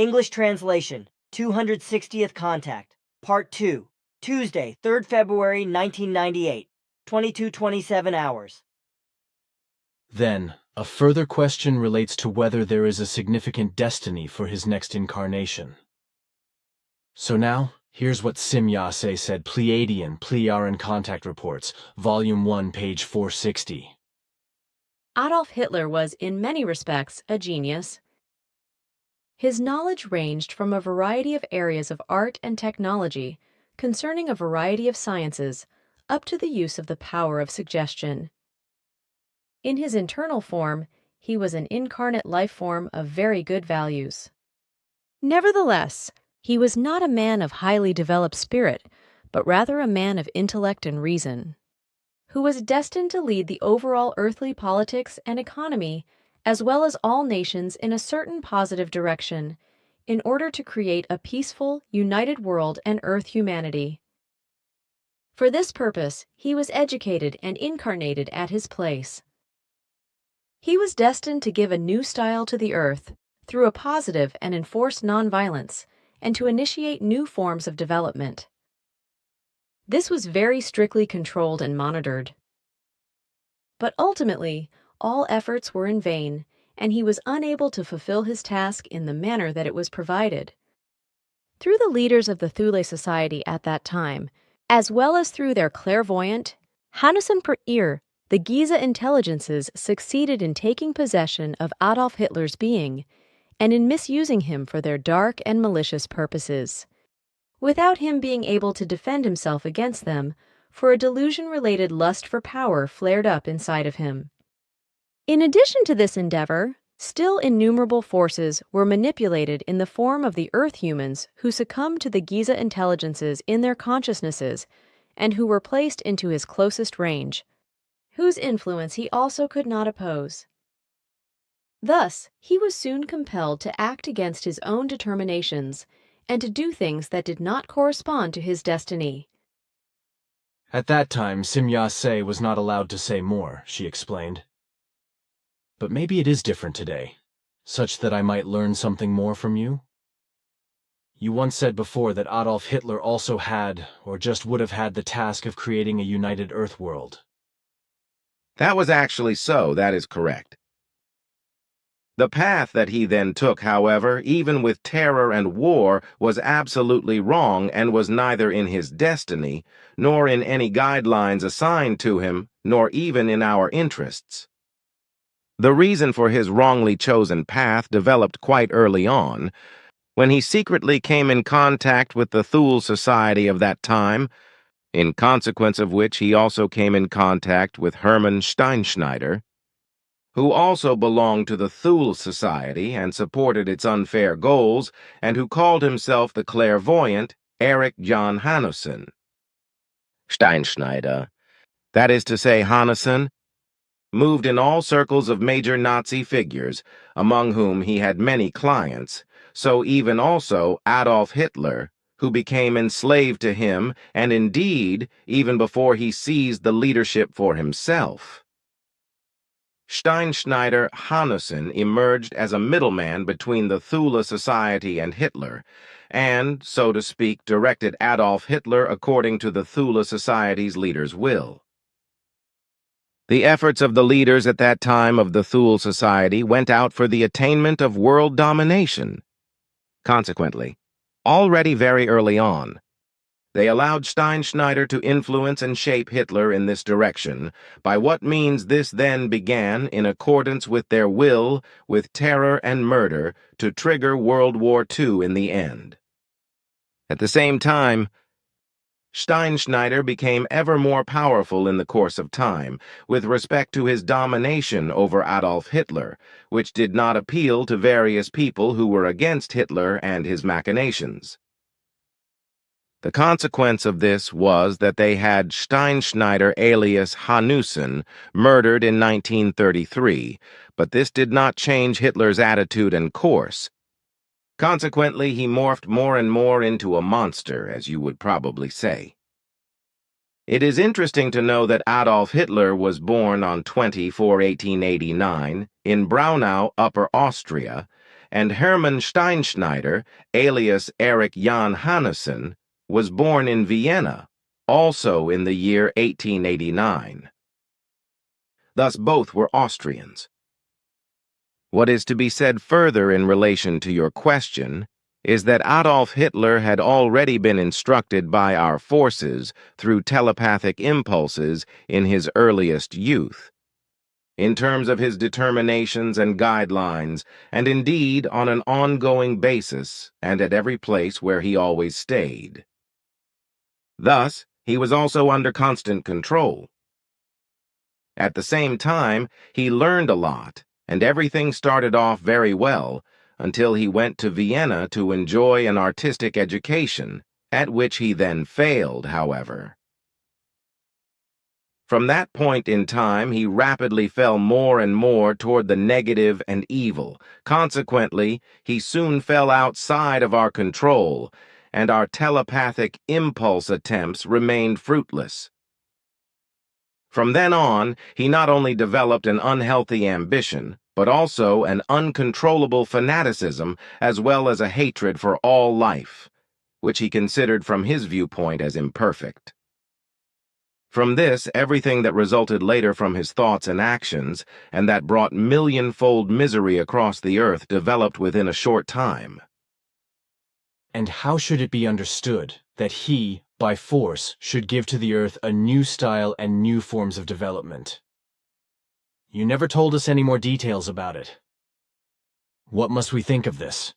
English translation, 260th Contact, Part 2, Tuesday, 3rd February 1998, 22:27 hours. Then, a further question relates to whether there is a significant destiny for his next incarnation. So now, here's what Simyase said Pleiadian Contact Reports, Volume 1, page 460. Adolf Hitler was, in many respects, a genius. His knowledge ranged from a variety of areas of art and technology, concerning a variety of sciences, up to the use of the power of suggestion. In his internal form, he was an incarnate life form of very good values. Nevertheless, he was not a man of highly developed spirit, but rather a man of intellect and reason, who was destined to lead the overall earthly politics and economy, as well as all nations, in a certain positive direction, in order to create a peaceful, united world and earth humanity. For this purpose, he was educated and incarnated at his place. He was destined to give a new style to the earth through a positive and enforced nonviolence, and to initiate new forms of development. This was very strictly controlled and monitored. But ultimately, all efforts were in vain, and he was unable to fulfill his task in the manner that it was provided. Through the leaders of the Thule Society at that time, as well as through their clairvoyant, Hannessen per ear, the Giza intelligences succeeded in taking possession of Adolf Hitler's being, and in misusing him for their dark and malicious purposes, without him being able to defend himself against them, for a delusion-related lust for power flared up inside of him. In addition to this endeavor, still innumerable forces were manipulated in the form of the Earth humans who succumbed to the Giza intelligences in their consciousnesses and who were placed into his closest range, whose influence he also could not oppose. Thus, he was soon compelled to act against his own determinations and to do things that did not correspond to his destiny. At that time, Simyase was not allowed to say more, she explained. But maybe it is different today, such that I might learn something more from you? You once said before that Adolf Hitler also had, or just would have had, the task of creating a united Earth world. That was actually so, that is correct. The path that he then took, however, even with terror and war, was absolutely wrong and was neither in his destiny, nor in any guidelines assigned to him, nor even in our interests. The reason for his wrongly chosen path developed quite early on, when he secretly came in contact with the Thule Society of that time, in consequence of which he also came in contact with Hermann Steinschneider, who also belonged to the Thule Society and supported its unfair goals, and who called himself the clairvoyant Erich John Hannessen. Steinschneider, that is to say Hannessen, moved in all circles of major Nazi figures, among whom he had many clients, so even also Adolf Hitler, who became enslaved to him, and indeed, even before he seized the leadership for himself. Steinschneider Hannessen emerged as a middleman between the Thule Society and Hitler, and, so to speak, directed Adolf Hitler according to the Thule Society's leader's will. The efforts of the leaders at that time of the Thule Society went out for the attainment of world domination. Consequently, already very early on, they allowed Steinschneider to influence and shape Hitler in this direction, by what means this then began, in accordance with their will, with terror and murder, to trigger World War II in the end. At the same time, Steinschneider became ever more powerful in the course of time, with respect to his domination over Adolf Hitler, which did not appeal to various people who were against Hitler and his machinations. The consequence of this was that they had Steinschneider alias Hanussen murdered in 1933, but this did not change Hitler's attitude and course. Consequently, he morphed more and more into a monster, as you would probably say. It is interesting to know that Adolf Hitler was born on 20/4/1889 in Braunau, Upper Austria, and Hermann Steinschneider, alias Erich Jan Hannessen, was born in Vienna, also in the year 1889. Thus both were Austrians. What is to be said further in relation to your question is that Adolf Hitler had already been instructed by our forces through telepathic impulses in his earliest youth, in terms of his determinations and guidelines, and indeed on an ongoing basis and at every place where he always stayed. Thus, he was also under constant control. At the same time, he learned a lot, and everything started off very well until he went to Vienna to enjoy an artistic education, at which he then failed, however. From that point in time, he rapidly fell more and more toward the negative and evil. Consequently, he soon fell outside of our control, and our telepathic impulse attempts remained fruitless. From then on, he not only developed an unhealthy ambition, but also an uncontrollable fanaticism as well as a hatred for all life, which he considered from his viewpoint as imperfect. From this, everything that resulted later from his thoughts and actions, and that brought millionfold misery across the earth, developed within a short time. And how should it be understood that he, by force, should give to the earth a new style and new forms of development? You never told us any more details about it. What must we think of this?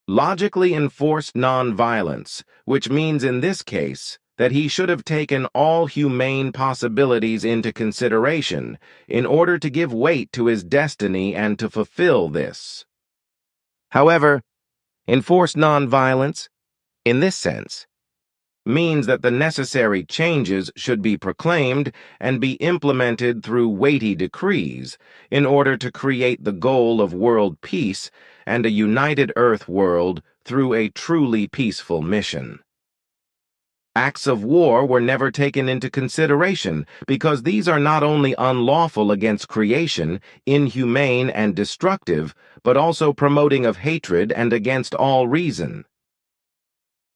Logically enforced nonviolence, which means in this case that he should have taken all humane possibilities into consideration in order to give weight to his destiny and to fulfill this. However, enforced nonviolence, in this sense, means that the necessary changes should be proclaimed and be implemented through weighty decrees in order to create the goal of world peace and a united Earth world through a truly peaceful mission. Acts of war were never taken into consideration because these are not only unlawful against creation, inhumane and destructive, but also promoting of hatred and against all reason.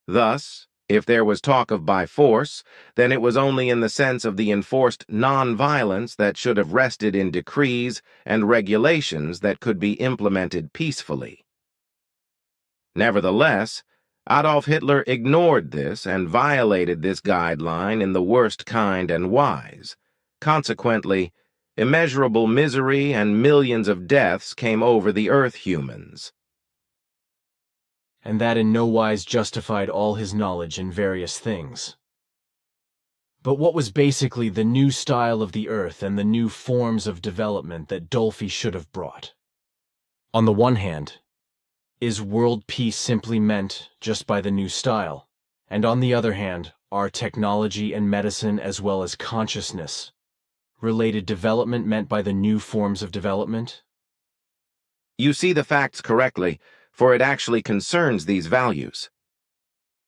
Thus, if there was talk of by force, then it was only in the sense of the enforced non-violence that should have rested in decrees and regulations that could be implemented peacefully. Nevertheless, Adolf Hitler ignored this and violated this guideline in the worst kind and wise. Consequently, immeasurable misery and millions of deaths came over the Earth humans. And that in no wise justified all his knowledge in various things. But what was basically the new style of the Earth and the new forms of development that Dolphy should have brought? On the one hand, is world peace simply meant just by the new style? And on the other hand, are technology and medicine as well as consciousness related development meant by the new forms of development? You see the facts correctly, for it actually concerns these values.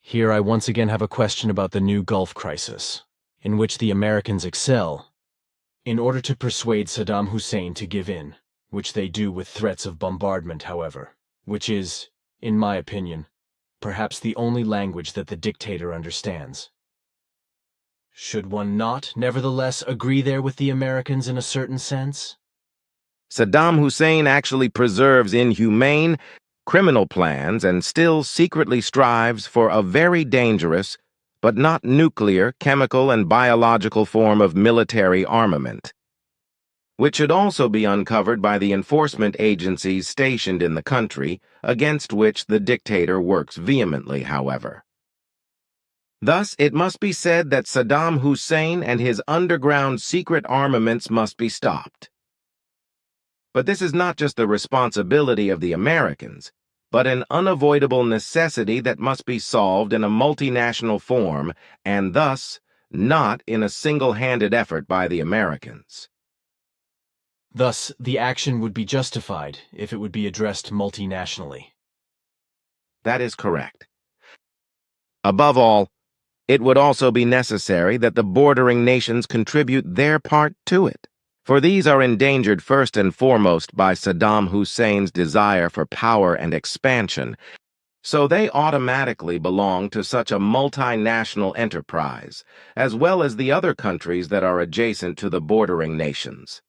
Here I once again have a question about the new Gulf crisis, in which the Americans excel, in order to persuade Saddam Hussein to give in, which they do with threats of bombardment, however, which is, in my opinion, perhaps the only language that the dictator understands. Should one not, nevertheless, agree there with the Americans in a certain sense? Saddam Hussein actually preserves inhumane, criminal plans and still secretly strives for a very dangerous, but not nuclear, chemical, and biological form of military armament, which should also be uncovered by the enforcement agencies stationed in the country, against which the dictator works vehemently, however. Thus, it must be said that Saddam Hussein and his underground secret armaments must be stopped. But this is not just the responsibility of the Americans, but an unavoidable necessity that must be solved in a multinational form, and thus not in a single-handed effort by the Americans. Thus, the action would be justified if it would be addressed multinationally. That is correct. Above all, it would also be necessary that the bordering nations contribute their part to it. For these are endangered first and foremost by Saddam Hussein's desire for power and expansion, so they automatically belong to such a multinational enterprise, as well as the other countries that are adjacent to the bordering nations.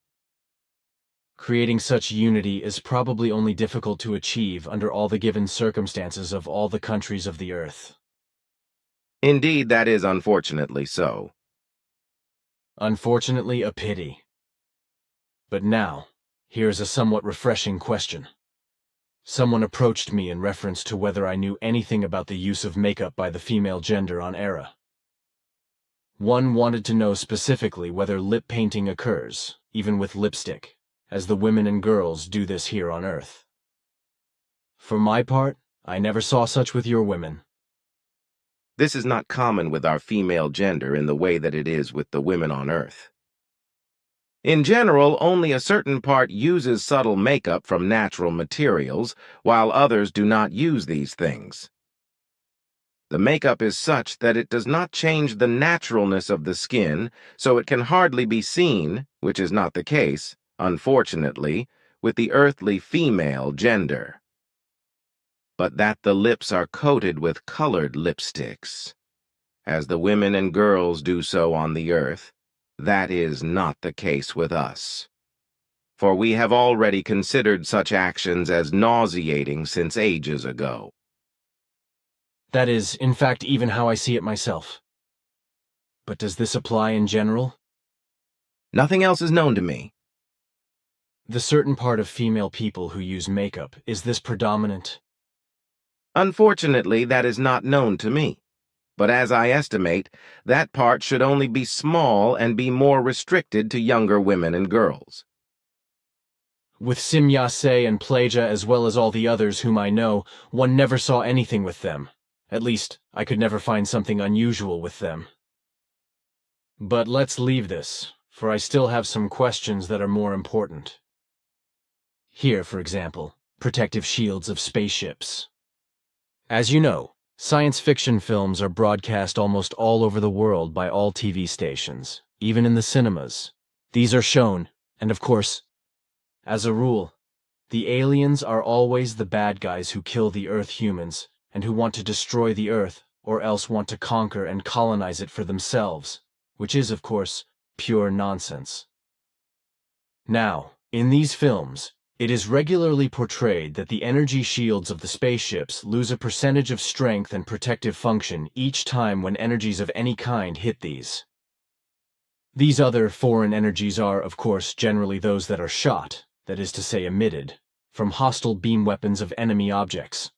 Creating such unity is probably only difficult to achieve under all the given circumstances of all the countries of the Earth. Indeed, that is unfortunately so. Unfortunately, a pity. But now, here's a somewhat refreshing question. Someone approached me in reference to whether I knew anything about the use of makeup by the female gender on Erra. One wanted to know specifically whether lip painting occurs, even with lipstick, as the women and girls do this here on Earth. For my part, I never saw such with your women. This is not common with our female gender in the way that it is with the women on Earth. In general, only a certain part uses subtle makeup from natural materials, while others do not use these things. The makeup is such that it does not change the naturalness of the skin, so it can hardly be seen, which is not the case, unfortunately, with the earthly female gender. But that the lips are coated with colored lipsticks, as the women and girls do so on the Earth, that is not the case with us. For we have already considered such actions as nauseating since ages ago. That is, in fact, even how I see it myself. But does this apply in general? Nothing else is known to me. The certain part of female people who use makeup, is this predominant? Unfortunately, that is not known to me. But as I estimate, that part should only be small and be more restricted to younger women and girls. With Simyase and Plagia as well as all the others whom I know, one never saw anything with them. At least, I could never find something unusual with them. But let's leave this, for I still have some questions that are more important. Here, for example, protective shields of spaceships. As you know, science fiction films are broadcast almost all over the world by all TV stations, even in the cinemas. These are shown, and of course, as a rule, the aliens are always the bad guys who kill the Earth humans and who want to destroy the Earth or else want to conquer and colonize it for themselves, which is, of course, pure nonsense. Now, in these films, it is regularly portrayed that the energy shields of the spaceships lose a percentage of strength and protective function each time when energies of any kind hit these. These other foreign energies are, of course, generally those that are shot, that is to say emitted, from hostile beam weapons of enemy objects.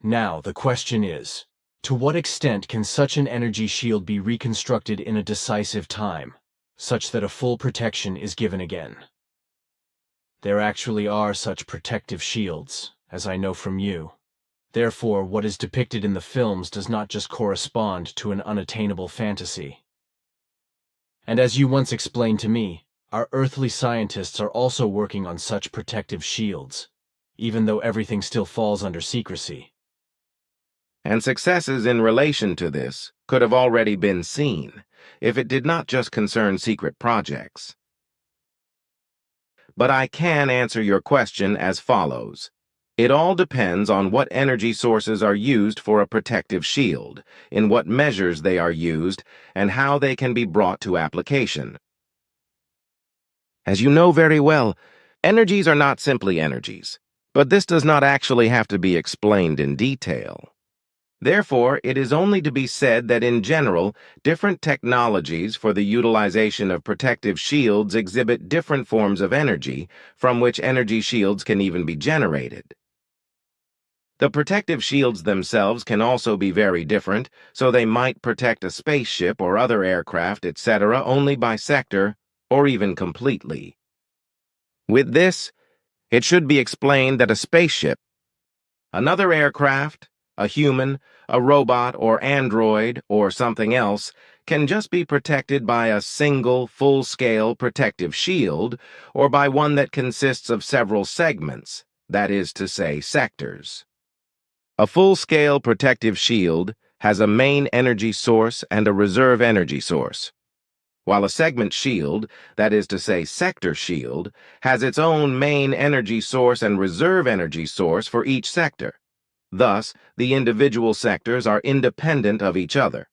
Now, the question is, to what extent can such an energy shield be reconstructed in a decisive time, such that a full protection is given again? There actually are such protective shields, as I know from you. Therefore, what is depicted in the films does not just correspond to an unattainable fantasy. And as you once explained to me, our earthly scientists are also working on such protective shields, even though everything still falls under secrecy. And successes in relation to this could have already been seen, if it did not just concern secret projects. But I can answer your question as follows. It all depends on what energy sources are used for a protective shield, in what measures they are used, and how they can be brought to application. As you know very well, energies are not simply energies, but this does not actually have to be explained in detail. Therefore, it is only to be said that in general, different technologies for the utilization of protective shields exhibit different forms of energy, from which energy shields can even be generated. The protective shields themselves can also be very different, so they might protect a spaceship or other aircraft, etc., only by sector, or even completely. With this, it should be explained that a spaceship, another aircraft, a human, a robot or android or something else can just be protected by a single full-scale protective shield or by one that consists of several segments, that is to say, sectors. A full-scale protective shield has a main energy source and a reserve energy source. while a segment shield, that is to say sector shield, has its own main energy source and reserve energy source for each sector. Thus, the individual sectors are independent of each other.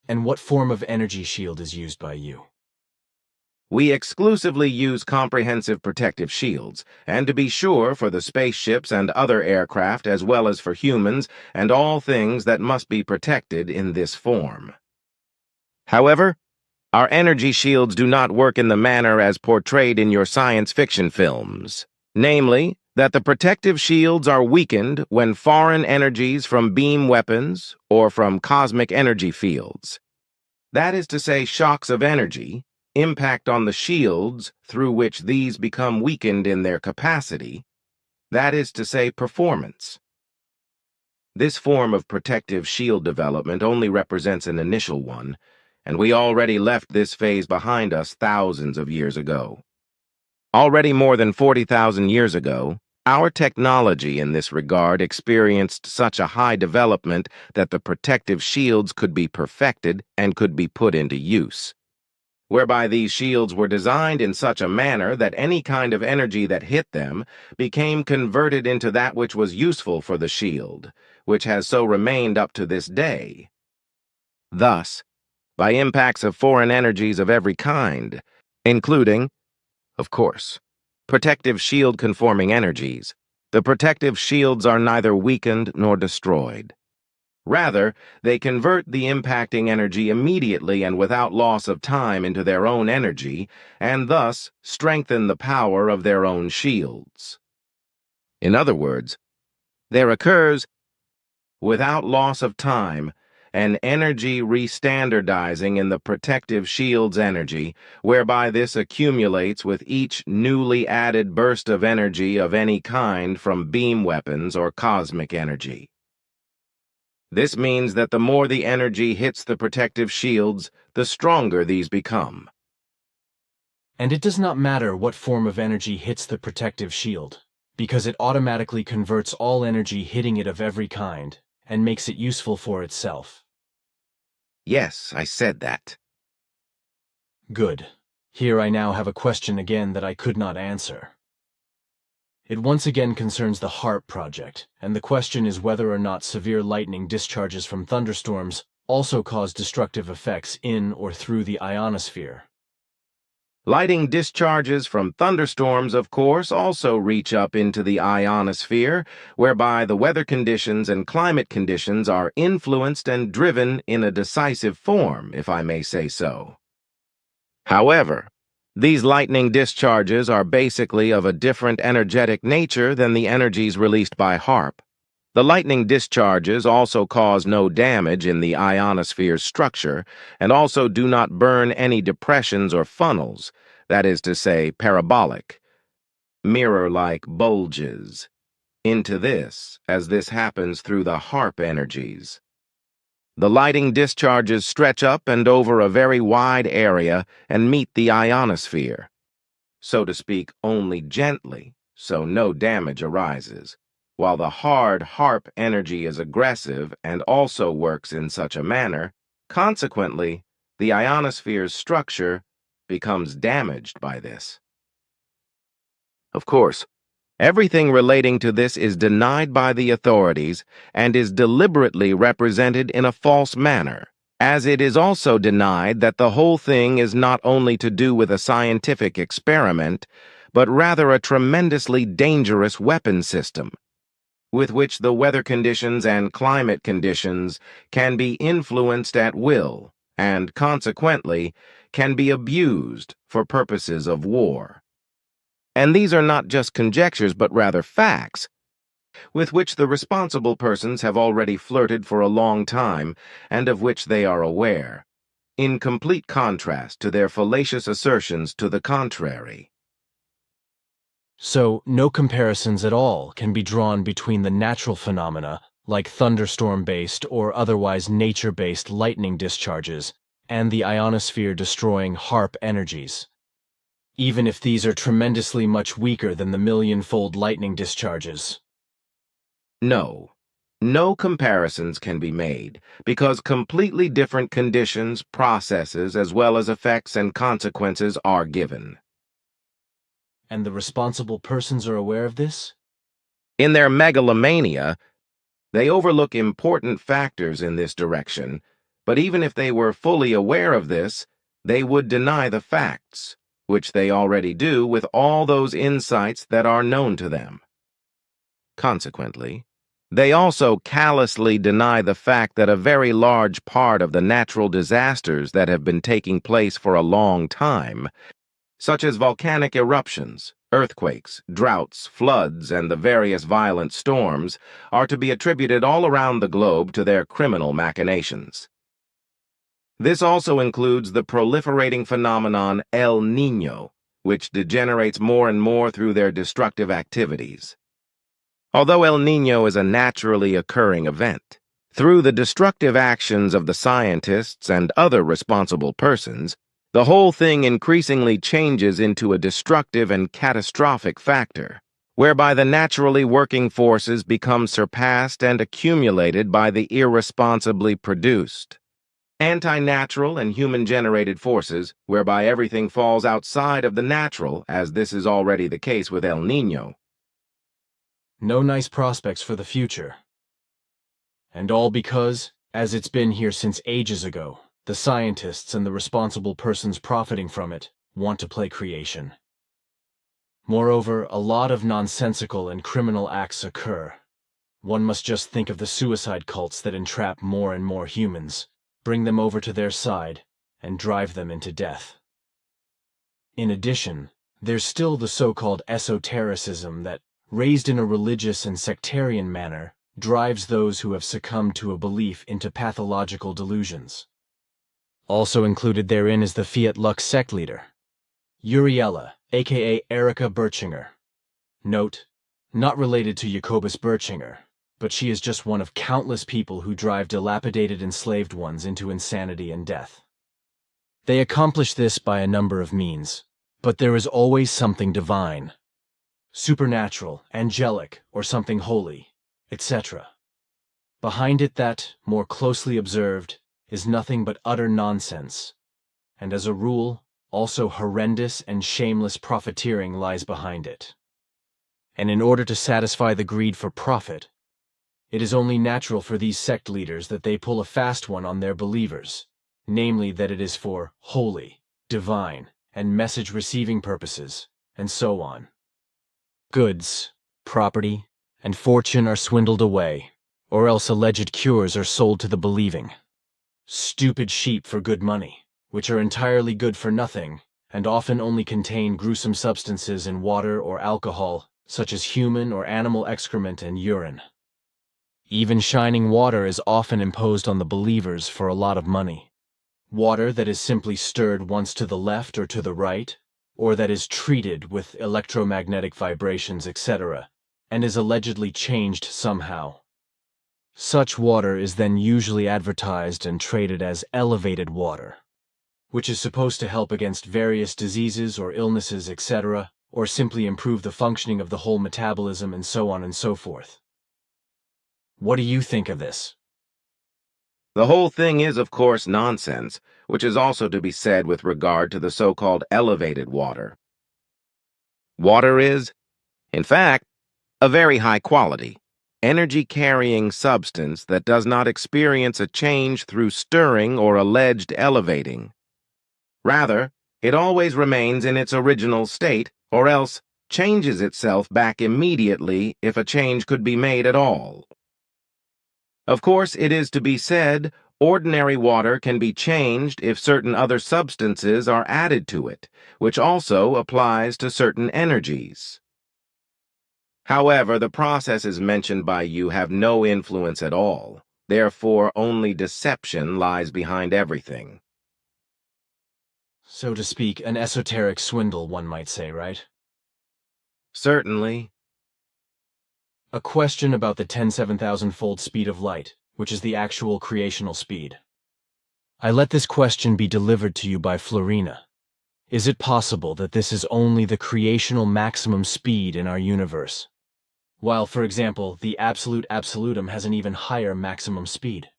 And what form of energy shield is used by you? We exclusively use comprehensive protective shields, and to be sure, for the spaceships and other aircraft as well as for humans and all things that must be protected in this form. However, our energy shields do not work in the manner as portrayed in your science fiction films, namely, that the protective shields are weakened when foreign energies from beam weapons or from cosmic energy fields. That is to say, shocks of energy impact on the shields through which these become weakened in their capacity, that is to say, performance. This form of protective shield development only represents an initial one, and we already left this phase behind us thousands of years ago. Already more than 40,000 years ago, our technology in this regard experienced such a high development that the protective shields could be perfected and could be put into use, whereby these shields were designed in such a manner that any kind of energy that hit them became converted into that which was useful for the shield, which has so remained up to this day. Thus, by impacts of foreign energies of every kind, including, of course, protective shield-conforming energies, the protective shields are neither weakened nor destroyed. Rather, they convert the impacting energy immediately and without loss of time into their own energy, and thus strengthen the power of their own shields. In other words, there occurs, without loss of time, an energy restandardizing in the protective shield's energy, whereby this accumulates with each newly added burst of energy of any kind from beam weapons or cosmic energy. This means that the more the energy hits the protective shields, the stronger these become. And it does not matter what form of energy hits the protective shield, because it automatically converts all energy hitting it of every kind and makes it useful for itself. Yes, I said that. Good. Here I now have a question again that I could not answer. It once again concerns the HAARP project, and the question is whether or not severe lightning discharges from thunderstorms also cause destructive effects in or through the ionosphere. Lightning discharges from thunderstorms, of course, also reach up into the ionosphere, whereby the weather conditions and climate conditions are influenced and driven in a decisive form, if I may say so. However, these lightning discharges are basically of a different energetic nature than the energies released by HAARP. The lightning discharges also cause no damage in the ionosphere's structure and also do not burn any depressions or funnels, that is to say, parabolic, mirror-like bulges, into this, as this happens through the HAARP energies. The lightning discharges stretch up and over a very wide area and meet the ionosphere, so to speak, only gently, so no damage arises, while the hard HAARP energy is aggressive and also works in such a manner. Consequently, the ionosphere's structure becomes damaged by this. Of course, everything relating to this is denied by the authorities and is deliberately represented in a false manner, as it is also denied that the whole thing is not only to do with a scientific experiment, but rather a tremendously dangerous weapon system, with which the weather conditions and climate conditions can be influenced at will and, consequently, can be abused for purposes of war. And these are not just conjectures, but rather facts, with which the responsible persons have already flirted for a long time, and of which they are aware, in complete contrast to their fallacious assertions to the contrary. So, no comparisons at all can be drawn between the natural phenomena, like thunderstorm-based or otherwise nature-based lightning discharges, and the ionosphere-destroying HAARP energies, even if these are tremendously much weaker than the million-fold lightning discharges. No, no comparisons can be made because completely different conditions, processes, as well as effects and consequences are given. And the responsible persons are aware of this? In their megalomania, they overlook important factors in this direction, but even if they were fully aware of this, they would deny the facts, which they already do with all those insights that are known to them. Consequently, they also callously deny the fact that a very large part of the natural disasters that have been taking place for a long time, such as volcanic eruptions, earthquakes, droughts, floods, and the various violent storms, are to be attributed all around the globe to their criminal machinations. This also includes the proliferating phenomenon El Niño, which degenerates more and more through their destructive activities. Although El Niño is a naturally occurring event, through the destructive actions of the scientists and other responsible persons, the whole thing increasingly changes into a destructive and catastrophic factor, whereby the naturally working forces become surpassed and accumulated by the irresponsibly produced. Anti-natural and human-generated forces, whereby everything falls outside of the natural, as this is already the case with El Niño. No nice prospects for the future. And all because, as it's been here since ages ago, the scientists and the responsible persons profiting from it want to play creation. Moreover, a lot of nonsensical and criminal acts occur. One must just think of the suicide cults that entrap more and more humans, bring them over to their side, and drive them into death. In addition, there's still the so-called esotericism that, raised in a religious and sectarian manner, drives those who have succumbed to a belief into pathological delusions. Also included therein is the Fiat Lux sect leader, Uriella, aka Erika Bertschinger. Note, not related to Jacobus Bertschinger, but she is just one of countless people who drive dilapidated enslaved ones into insanity and death. They accomplish this by a number of means, but there is always something divine, supernatural, angelic, or something holy, etc. Behind it that, more closely observed, is nothing but utter nonsense, and as a rule, also horrendous and shameless profiteering lies behind it. And in order to satisfy the greed for profit, it is only natural for these sect leaders that they pull a fast one on their believers, namely that it is for holy, divine, and message-receiving purposes, and so on. Goods, property, and fortune are swindled away, or else alleged cures are sold to the believing. Stupid sheep for good money, which are entirely good for nothing, and often only contain gruesome substances in water or alcohol, such as human or animal excrement and urine. Even shining water is often imposed on the believers for a lot of money. Water that is simply stirred once to the left or to the right, or that is treated with electromagnetic vibrations, etc., and is allegedly changed somehow. Such water is then usually advertised and traded as elevated water, which is supposed to help against various diseases or illnesses, etc., or simply improve the functioning of the whole metabolism and so on and so forth. What do you think of this? The whole thing is, of course, nonsense, which is also to be said with regard to the so-called elevated water. Water is, in fact, a very high quality, energy-carrying substance that does not experience a change through stirring or alleged elevating. Rather, it always remains in its original state, or else changes itself back immediately if a change could be made at all. Of course, it is to be said, ordinary water can be changed if certain other substances are added to it, which also applies to certain energies. However, the processes mentioned by you have no influence at all. Therefore, only deception lies behind everything. So to speak, an esoteric swindle, one might say, right? Certainly. A question about the 10,7,000-fold speed of light, which is the actual creational speed. I let this question be delivered to you by Florina. Is it possible that this is only the creational maximum speed in our universe? while, for example, the absolute absolutum has an even higher maximum speed.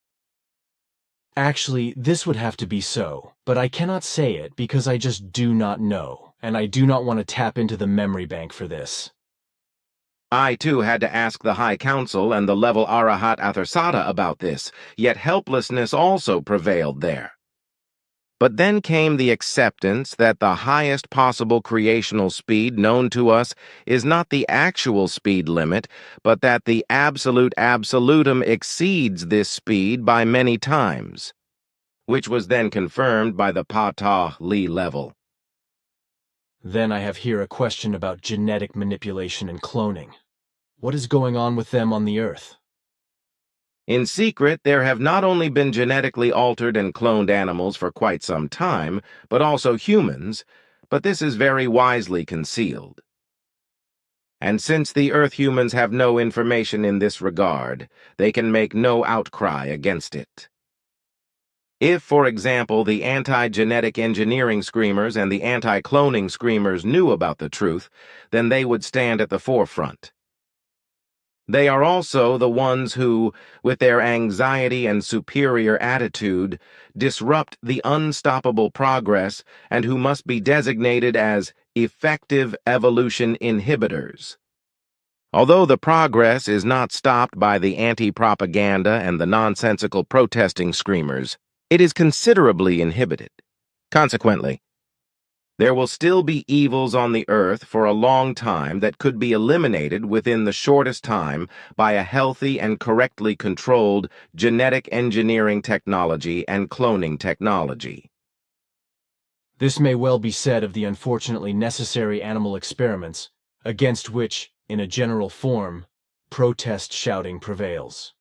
Actually, this would have to be so, but I cannot say it because I just do not know, and I do not want to tap into the memory bank for this. I, too, had to ask the High Council and the level Arahat Athersata about this, yet helplessness also prevailed there. But then came the acceptance that the highest possible creational speed known to us is not the actual speed limit, but that the absolute absolutum exceeds this speed by many times, which was then confirmed by the Patah Li level. Then I have here a question about genetic manipulation and cloning. What is going on with them on the Earth? In secret, there have not only been genetically altered and cloned animals for quite some time, but also humans, but this is very wisely concealed. And since the Earth humans have no information in this regard, they can make no outcry against it. If, for example, the anti-genetic engineering screamers and the anti-cloning screamers knew about the truth, then they would stand at the forefront. They are also the ones who, with their anxiety and superior attitude, disrupt the unstoppable progress and who must be designated as effective evolution inhibitors. Although the progress is not stopped by the anti-propaganda and the nonsensical protesting screamers, it is considerably inhibited. Consequently, there will still be evils on the Earth for a long time that could be eliminated within the shortest time by a healthy and correctly controlled genetic engineering technology and cloning technology. This may well be said of the unfortunately necessary animal experiments, against which, in a general form, protest shouting prevails.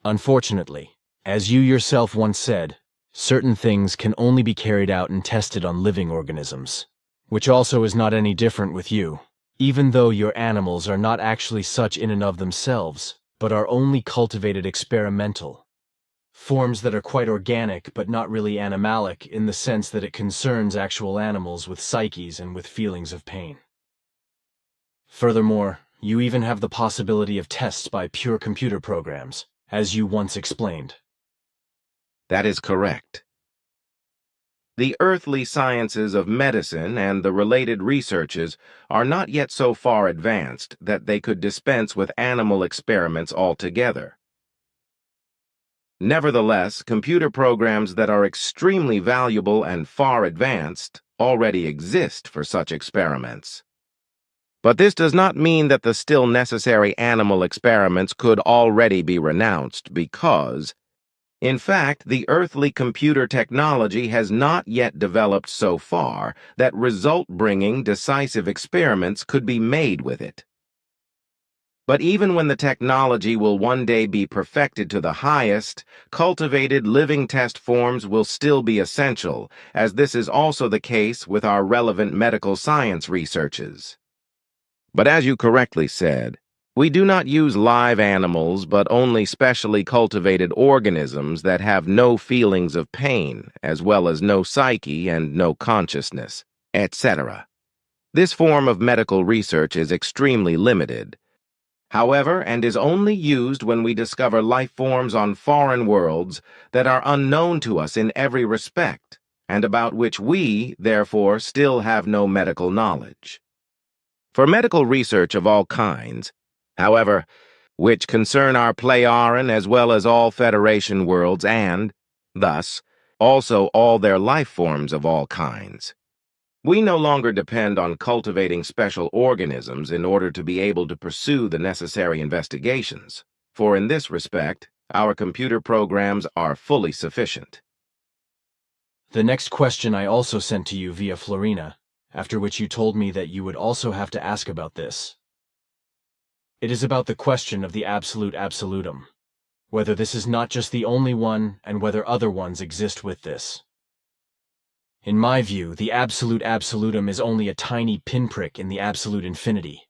Unfortunately, as you yourself once said, certain things can only be carried out and tested on living organisms, which also is not any different with you, even though your animals are not actually such in and of themselves, but are only cultivated experimental. Forms that are quite organic but not really animalic in the sense that it concerns actual animals with psyches and with feelings of pain. Furthermore, you even have the possibility of tests by pure computer programs, as you once explained. That is correct. The earthly sciences of medicine and the related researches are not yet so far advanced that they could dispense with animal experiments altogether. Nevertheless, computer programs that are extremely valuable and far advanced already exist for such experiments. But this does not mean that the still necessary animal experiments could already be renounced because, in fact, the earthly computer technology has not yet developed so far that result-bringing decisive experiments could be made with it. But even when the technology will one day be perfected to the highest, cultivated living test forms will still be essential, as this is also the case with our relevant medical science researches. But as you correctly said, we do not use live animals but only specially cultivated organisms that have no feelings of pain, as well as no psyche and no consciousness, etc. This form of medical research is extremely limited, however, and is only used when we discover life forms on foreign worlds that are unknown to us in every respect, and about which we, therefore, still have no medical knowledge. For medical research of all kinds, however, which concern our Playaran as well as all Federation worlds and, thus, also all their life forms of all kinds, we no longer depend on cultivating special organisms in order to be able to pursue the necessary investigations, for in this respect, our computer programs are fully sufficient. The next question I also sent to you via Florina, after which you told me that you would also have to ask about this. It is about the question of the absolute absolutum, whether this is not just the only one and whether other ones exist with this. In my view, the absolute absolutum is only a tiny pinprick in the absolute infinity.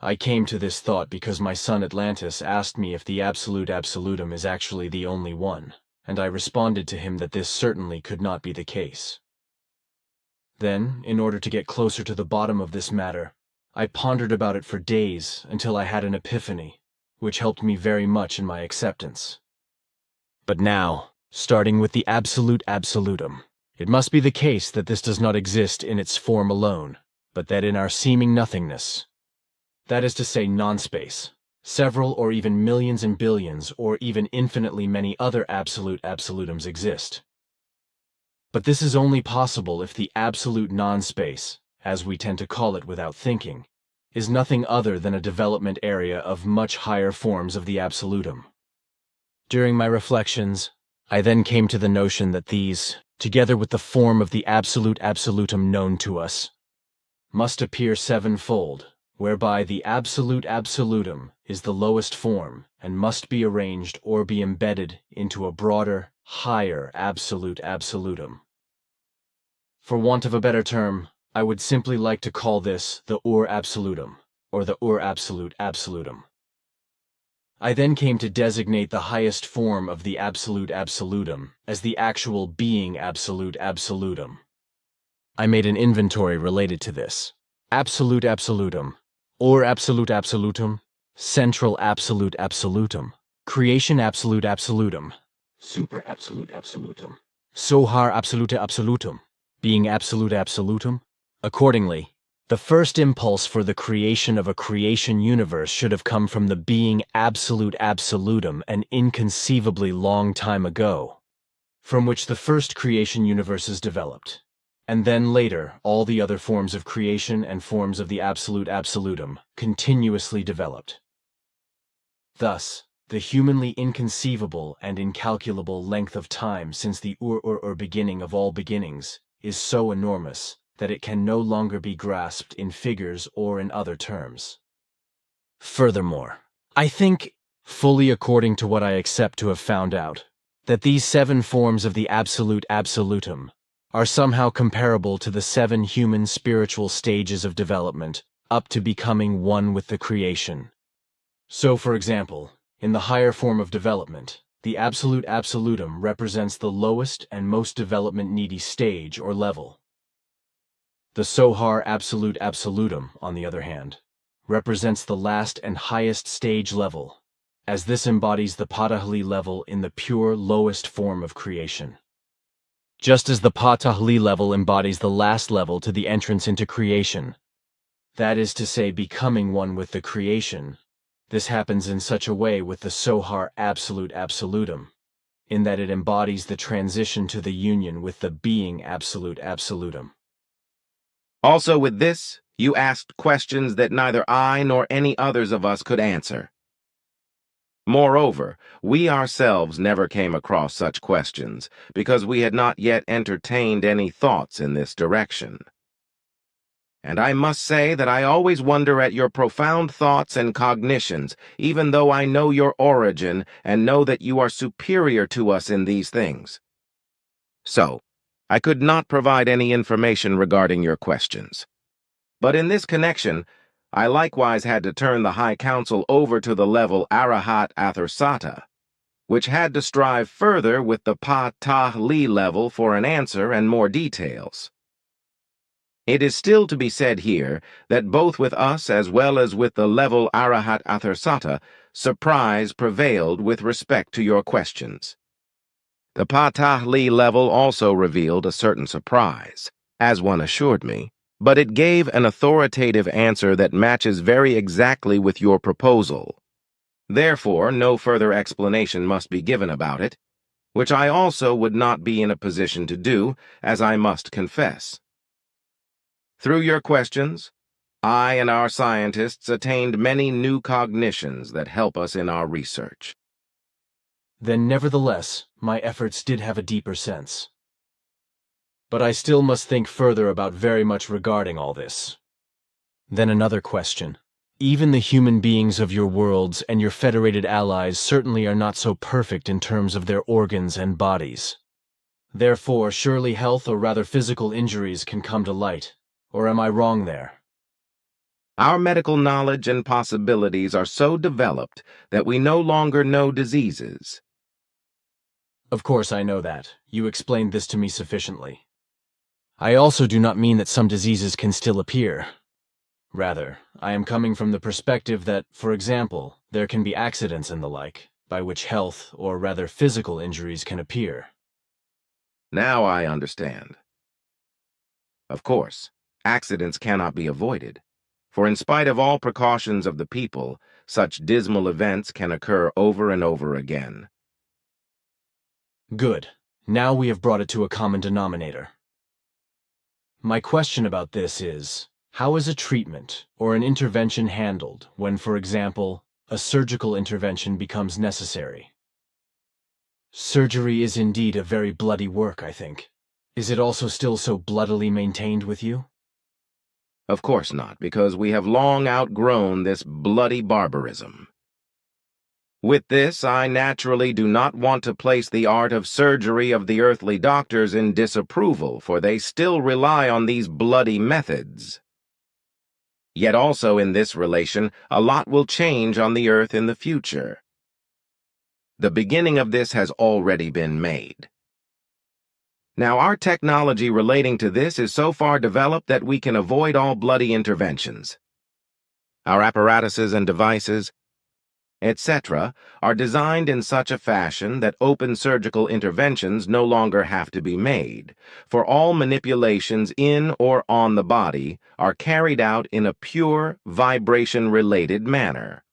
I came to this thought because my son Atlantis asked me if the absolute absolutum is actually the only one, and I responded to him that this certainly could not be the case. Then, in order to get closer to the bottom of this matter, I pondered about it for days until I had an epiphany, which helped me very much in my acceptance. But now, starting with the absolute absolutum, it must be the case that this does not exist in its form alone, but that in our seeming nothingness, that is to say non-space, several or even millions and billions or even infinitely many other absolute absolutums exist. But this is only possible if the absolute non-space, as we tend to call it without thinking, is nothing other than a development area of much higher forms of the absolutum. During my reflections, I then came to the notion that these, together with the form of the absolute absolutum known to us, must appear sevenfold, whereby the absolute absolutum is the lowest form and must be arranged or be embedded into a broader, higher absolute absolutum. For want of a better term, I would simply like to call this the absolutum, or the absolute absolutum. I then came to designate the highest form of the absolute absolutum as the actual being absolute absolutum. I made an inventory related to this. Absolute absolutum, absolute absolutum, central absolute absolutum, creation absolute absolutum, super absolute absolutum, sohar absolute absolutum, being absolute absolutum. Accordingly, the first impulse for the creation of a creation universe should have come from the being absolute absolutum an inconceivably long time ago, from which the first creation universes developed, and then later all the other forms of creation and forms of the absolute absolutum continuously developed. Thus, the humanly inconceivable and incalculable length of time since the beginning of all beginnings is so enormous that it can no longer be grasped in figures or in other terms. Furthermore, I think, fully according to what I accept to have found out, that these 7 forms of the absolute absolutum are somehow comparable to the 7 human spiritual stages of development up to becoming one with the creation. So, for example, in the higher form of development, the absolute absolutum represents the lowest and most development-needy stage or level. The sohar absolute absolutum, on the other hand, represents the last and highest stage level, as this embodies the patahli level in the pure lowest form of creation. Just as the patahli level embodies the last level to the entrance into creation, that is to say, becoming one with the creation, this happens in such a way with the sohar absolute absolutum, in that it embodies the transition to the union with the being absolute absolutum. Also with this, you asked questions that neither I nor any others of us could answer. Moreover, we ourselves never came across such questions, because we had not yet entertained any thoughts in this direction. And I must say that I always wonder at your profound thoughts and cognitions, even though I know your origin and know that you are superior to us in these things. So, I could not provide any information regarding your questions. But in this connection, I likewise had to turn the High Council over to the level Arahat Athersata, which had to strive further with the Pa-Tah-Li level for an answer and more details. It is still to be said here that both with us as well as with the level Arahat Athersata, surprise prevailed with respect to your questions. The Pa-Tah-Li level also revealed a certain surprise, as one assured me, but it gave an authoritative answer that matches very exactly with your proposal. Therefore, no further explanation must be given about it, which I also would not be in a position to do, as I must confess. Through your questions, I and our scientists attained many new cognitions that help us in our research. Then, nevertheless, my efforts did have a deeper sense. But I still must think further about very much regarding all this. Then another question. Even the human beings of your worlds and your federated allies certainly are not so perfect in terms of their organs and bodies. Therefore, surely health or rather physical injuries can come to light. Or am I wrong there? Our medical knowledge and possibilities are so developed that we no longer know diseases. Of course I know that. You explained this to me sufficiently. I also do not mean that some diseases can still appear. Rather, I am coming from the perspective that, for example, there can be accidents and the like, by which health, or rather physical injuries can appear. Now I understand. Of course, accidents cannot be avoided, for in spite of all precautions of the people, such dismal events can occur over and over again. Good. Now we have brought it to a common denominator. My question about this is, how is a treatment or an intervention handled when, for example, a surgical intervention becomes necessary? Surgery is indeed a very bloody work, I think. Is it also still so bloodily maintained with you? Of course not, because we have long outgrown this bloody barbarism. With this, I naturally do not want to place the art of surgery of the earthly doctors in disapproval, for they still rely on these bloody methods. Yet also in this relation, a lot will change on the earth in the future. The beginning of this has already been made. Now, our technology relating to this is so far developed that we can avoid all bloody interventions. Our apparatuses and devices, etc., are designed in such a fashion that open surgical interventions no longer have to be made, for all manipulations in or on the body are carried out in a pure, vibration-related manner.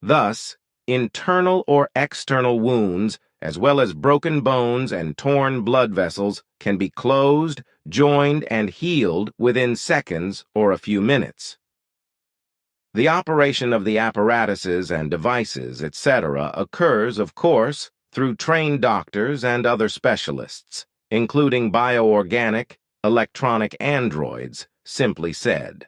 Thus, internal or external wounds, as well as broken bones and torn blood vessels, can be closed, joined, and healed within seconds or a few minutes. The operation of the apparatuses and devices, etc., occurs, of course, through trained doctors and other specialists, including bioorganic, electronic androids, simply said.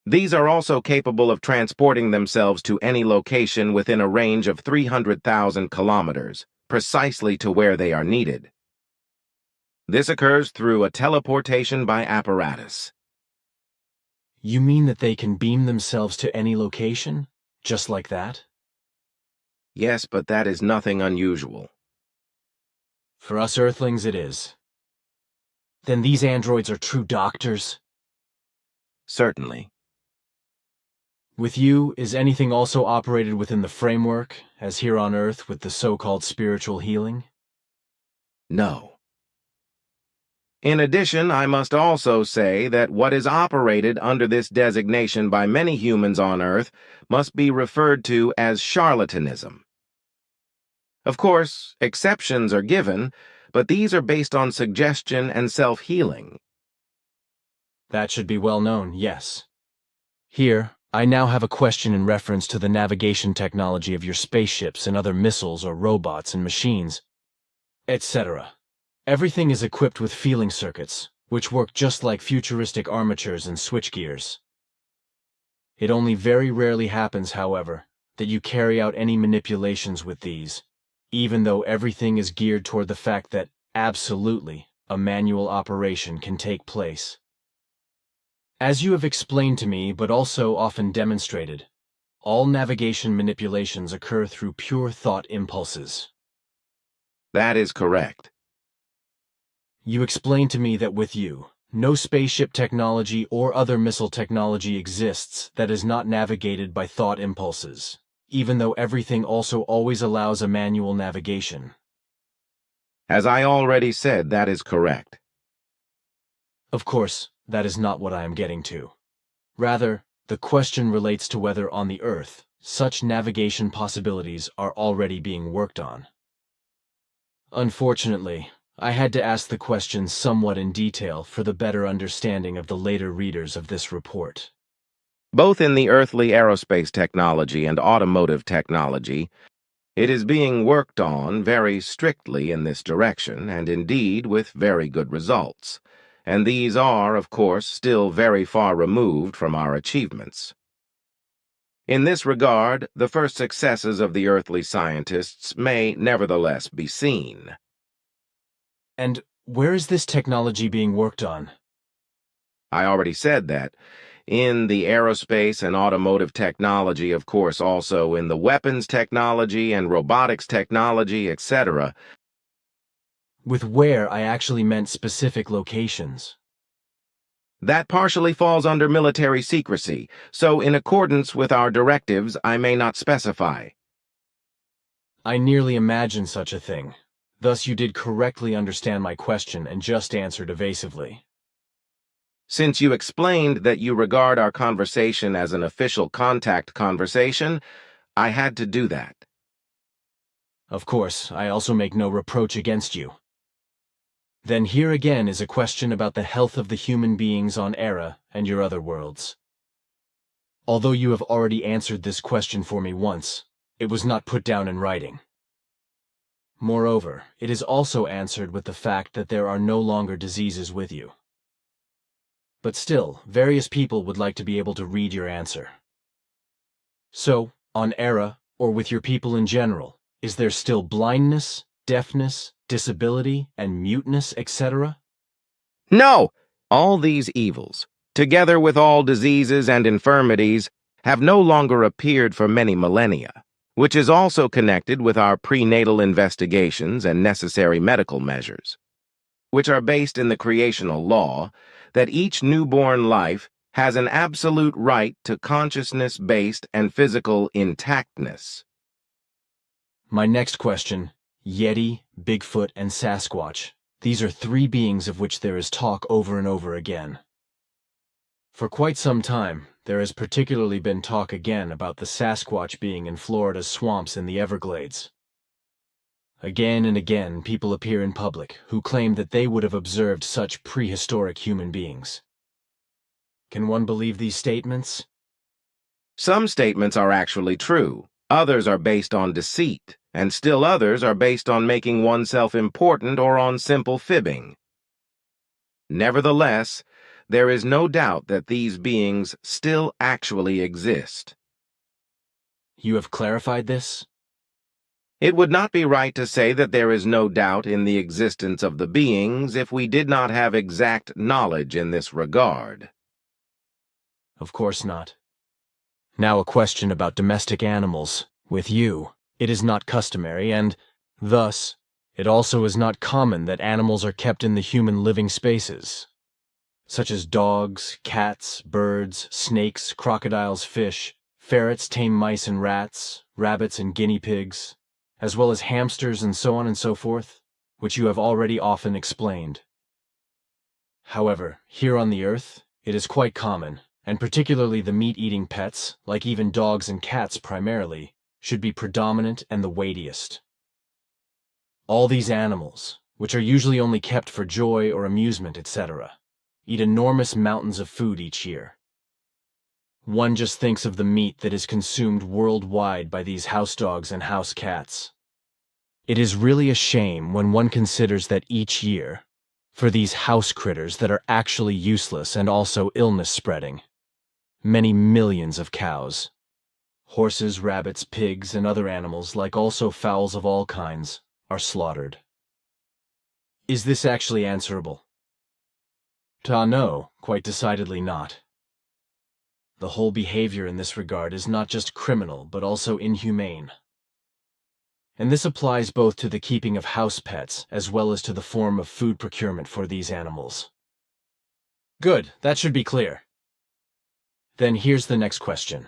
These are also capable of transporting themselves to any location within a range of 300,000 kilometers, precisely to where they are needed. This occurs through a teleportation by apparatus. You mean that they can beam themselves to any location, just like that? Yes, but that is nothing unusual. For us Earthlings, it is. Then these androids are true doctors? Certainly. With you, is anything also operated within the framework, as here on Earth with the so-called spiritual healing? No. In addition, I must also say that what is operated under this designation by many humans on Earth must be referred to as charlatanism. Of course, exceptions are given, but these are based on suggestion and self-healing. That should be well known, yes. Here, I now have a question in reference to the navigation technology of your spaceships and other missiles or robots and machines, etc. Everything is equipped with feeling circuits, which work just like futuristic armatures and switchgears. It only very rarely happens, however, that you carry out any manipulations with these, even though everything is geared toward the fact that, absolutely, a manual operation can take place. As you have explained to me, but also often demonstrated, all navigation manipulations occur through pure thought impulses. That is correct. You explained to me that with you, no spaceship technology or other missile technology exists that is not navigated by thought impulses, even though everything also always allows a manual navigation. As I already said, that is correct. Of course, that is not what I am getting to. Rather, the question relates to whether on the Earth, such navigation possibilities are already being worked on. Unfortunately, I had to ask the question somewhat in detail for the better understanding of the later readers of this report. Both in the earthly aerospace technology and automotive technology, it is being worked on very strictly in this direction, and indeed with very good results. And these are, of course, still very far removed from our achievements. In this regard, the first successes of the earthly scientists may nevertheless be seen. And where is this technology being worked on? I already said that. In the aerospace and automotive technology, of course, also in the weapons technology and robotics technology, etc. With where, I actually meant specific locations. That partially falls under military secrecy, so in accordance with our directives, I may not specify. I nearly imagined such a thing. Thus you did correctly understand my question and just answered evasively. Since you explained that you regard our conversation as an official contact conversation, I had to do that. Of course, I also make no reproach against you. Then here again is a question about the health of the human beings on Erra and your other worlds. Although you have already answered this question for me once, it was not put down in writing. Moreover, it is also answered with the fact that there are no longer diseases with you. But still, various people would like to be able to read your answer. So, on Erra, or with your people in general, is there still blindness, deafness, disability, and muteness, etc.? No! All these evils, together with all diseases and infirmities, have no longer appeared for many millennia, which is also connected with our prenatal investigations and necessary medical measures, which are based in the creational law that each newborn life has an absolute right to consciousness-based and physical intactness. My next question, Yeti, Bigfoot, and Sasquatch. These are three beings of which there is talk over and over again. For quite some time, there has particularly been talk again about the Sasquatch being in Florida's swamps in the Everglades. Again and again, people appear in public who claim that they would have observed such prehistoric human beings. Can one believe these statements? Some statements are actually true, others are based on deceit, and still others are based on making oneself important or on simple fibbing. Nevertheless, there is no doubt that these beings still actually exist. You have clarified this? It would not be right to say that there is no doubt in the existence of the beings if we did not have exact knowledge in this regard. Of course not. Now a question about domestic animals. With you, it is not customary, and, thus, it also is not common that animals are kept in the human living spaces, such as dogs, cats, birds, snakes, crocodiles, fish, ferrets, tame mice and rats, rabbits and guinea pigs, as well as hamsters and so on and so forth, which you have already often explained. However, here on the Earth, it is quite common, and particularly the meat-eating pets, like even dogs and cats primarily, should be predominant and the weightiest. All these animals, which are usually only kept for joy or amusement, etc., eat enormous mountains of food each year. One just thinks of the meat that is consumed worldwide by these house dogs and house cats. It is really a shame when one considers that each year, for these house critters that are actually useless and also illness-spreading, many millions of cows, horses, rabbits, pigs, and other animals, like also fowls of all kinds, are slaughtered. Is this actually answerable? No, quite decidedly not. The whole behavior in this regard is not just criminal, but also inhumane. And this applies both to the keeping of house pets as well as to the form of food procurement for these animals. Good, that should be clear. Then here's the next question.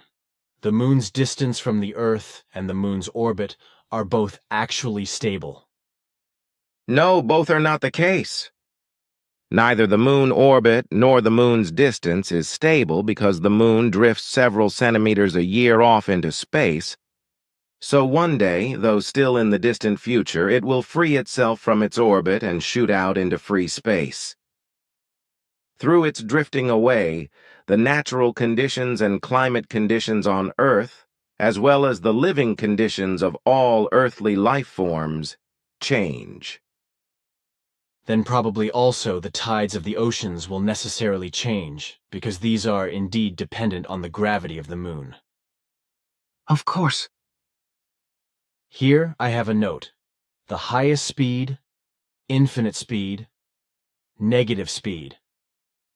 The moon's distance from the Earth and the moon's orbit are both actually stable. No, both are not the case. Neither the moon orbit nor the moon's distance is stable because the moon drifts several centimeters a year off into space. So one day, though still in the distant future, it will free itself from its orbit and shoot out into free space. Through its drifting away, the natural conditions and climate conditions on Earth, as well as the living conditions of all earthly life forms, change. Then probably also the tides of the oceans will necessarily change, because these are indeed dependent on the gravity of the moon. Of course. Here I have a note. The highest speed, infinite speed, negative speed.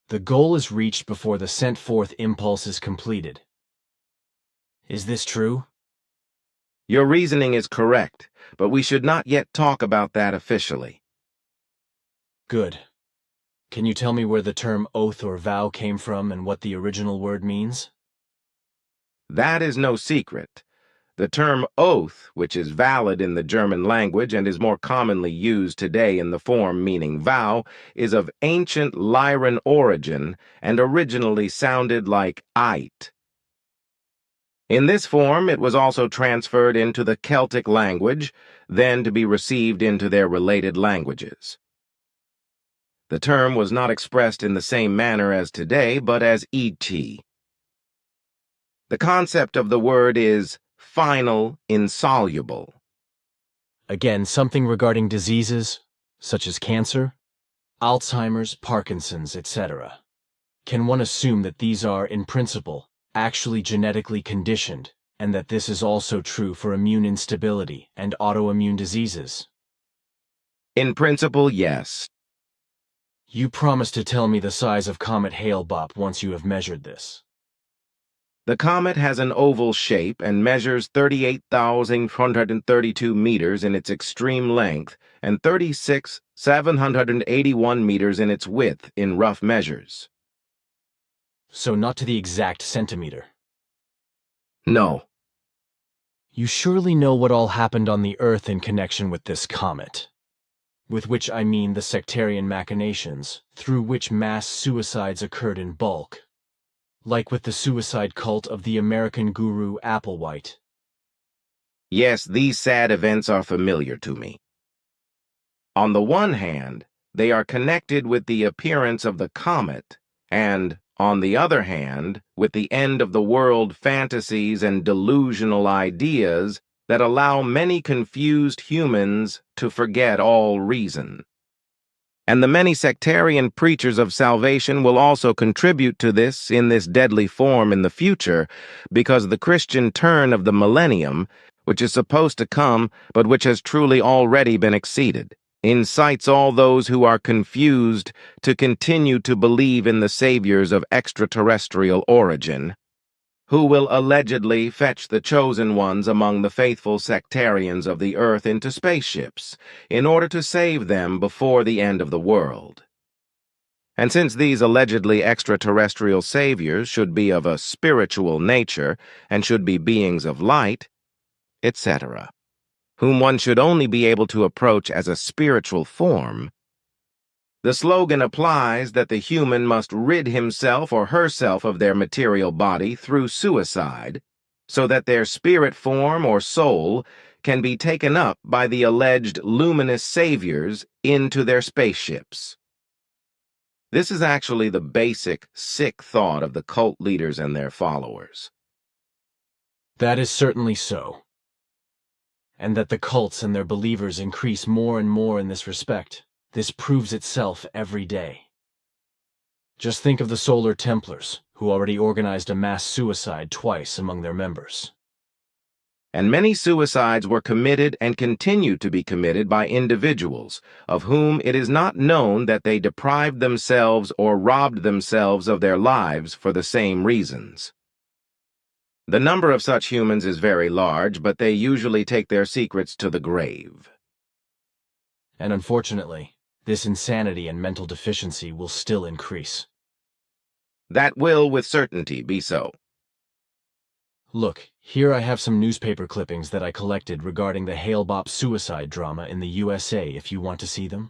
The goal is reached before the sent forth impulse is completed. Is this true? Your reasoning is correct, but we should not yet talk about that officially. Good. Can you tell me where the term oath or vow came from and what the original word means? That is no secret. The term oath, which is valid in the German language and is more commonly used today in the form meaning vow, is of ancient Lyran origin and originally sounded like eit. In this form, it was also transferred into the Celtic language, then to be received into their related languages. The term was not expressed in the same manner as today, but as et. The concept of the word is final, insoluble. Again, something regarding diseases, such as cancer, Alzheimer's, Parkinson's, etc. Can one assume that these are, in principle, actually genetically conditioned, and that this is also true for immune instability and autoimmune diseases? In principle, yes. You promise to tell me the size of Comet Hale-Bopp once you have measured this. The comet has an oval shape and measures 38,432 meters in its extreme length and 36,781 meters in its width in rough measures. So not to the exact centimeter. No. You surely know what all happened on the Earth in connection with this comet. With which I mean the sectarian machinations, through which mass suicides occurred in bulk. Like with the suicide cult of the American guru Applewhite. Yes, these sad events are familiar to me. On the one hand, they are connected with the appearance of the comet, and, on the other hand, with the end of the world fantasies and delusional ideas that allow many confused humans to forget all reason. And the many sectarian preachers of salvation will also contribute to this in this deadly form in the future, because the Christian turn of the millennium, which is supposed to come but which has truly already been exceeded, incites all those who are confused to continue to believe in the saviors of extraterrestrial origin, who will allegedly fetch the chosen ones among the faithful sectarians of the earth into spaceships, in order to save them before the end of the world. And since these allegedly extraterrestrial saviors should be of a spiritual nature and should be beings of light, etc., whom one should only be able to approach as a spiritual form, the slogan applies that the human must rid himself or herself of their material body through suicide, so that their spirit form or soul can be taken up by the alleged luminous saviors into their spaceships. This is actually the basic, sick thought of the cult leaders and their followers. That is certainly so. And that the cults and their believers increase more and more in this respect. This proves itself every day. Just think of the Solar Templars, who already organized a mass suicide twice among their members. And many suicides were committed and continue to be committed by individuals, of whom it is not known that they deprived themselves or robbed themselves of their lives for the same reasons. The number of such humans is very large, but they usually take their secrets to the grave. And unfortunately, this insanity and mental deficiency will still increase. That will, with certainty, be so. Look, here I have some newspaper clippings that I collected regarding the Hale-Bopp suicide drama in the USA, if you want to see them.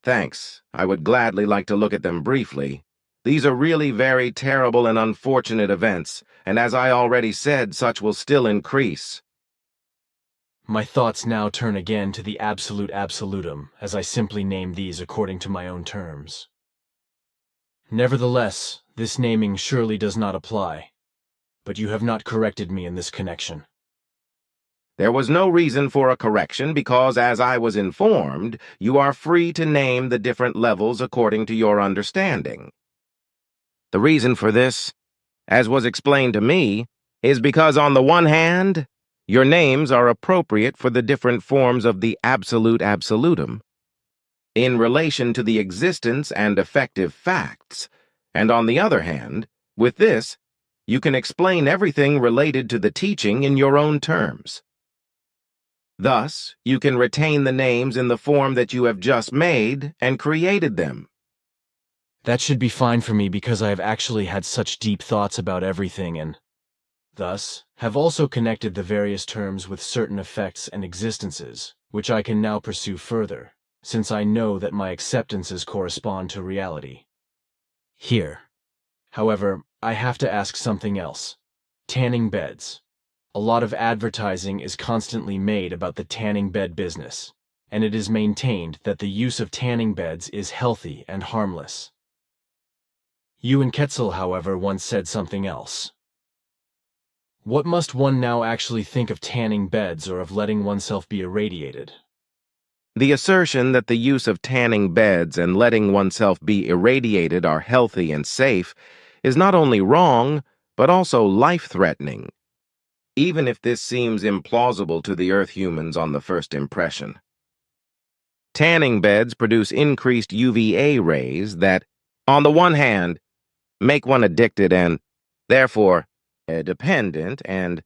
Thanks. I would gladly like to look at them briefly. These are really very terrible and unfortunate events, and as I already said, such will still increase. My thoughts now turn again to the absolute absolutum, as I simply name these according to my own terms. Nevertheless, this naming surely does not apply, but you have not corrected me in this connection. There was no reason for a correction because, as I was informed, you are free to name the different levels according to your understanding. The reason for this, as was explained to me, is because on the one hand, your names are appropriate for the different forms of the absolute absolutum, in relation to the existence and effective facts, and on the other hand, with this, you can explain everything related to the teaching in your own terms. Thus, you can retain the names in the form that you have just made and created them, That should be fine for me because I have actually had such deep thoughts about everything and, thus, have also connected the various terms with certain effects and existences, which I can now pursue further, since I know that my acceptances correspond to reality. Here, however, I have to ask something else. Tanning beds. A lot of advertising is constantly made about the tanning bed business, and it is maintained that the use of tanning beds is healthy and harmless. You and Quetzal, however, once said something else. What must one now actually think of tanning beds or of letting oneself be irradiated? The assertion that the use of tanning beds and letting oneself be irradiated are healthy and safe is not only wrong, but also life-threatening, even if this seems implausible to the Earth humans on the first impression. Tanning beds produce increased UVA rays that, on the one hand, make one addicted and, therefore, dependent, and,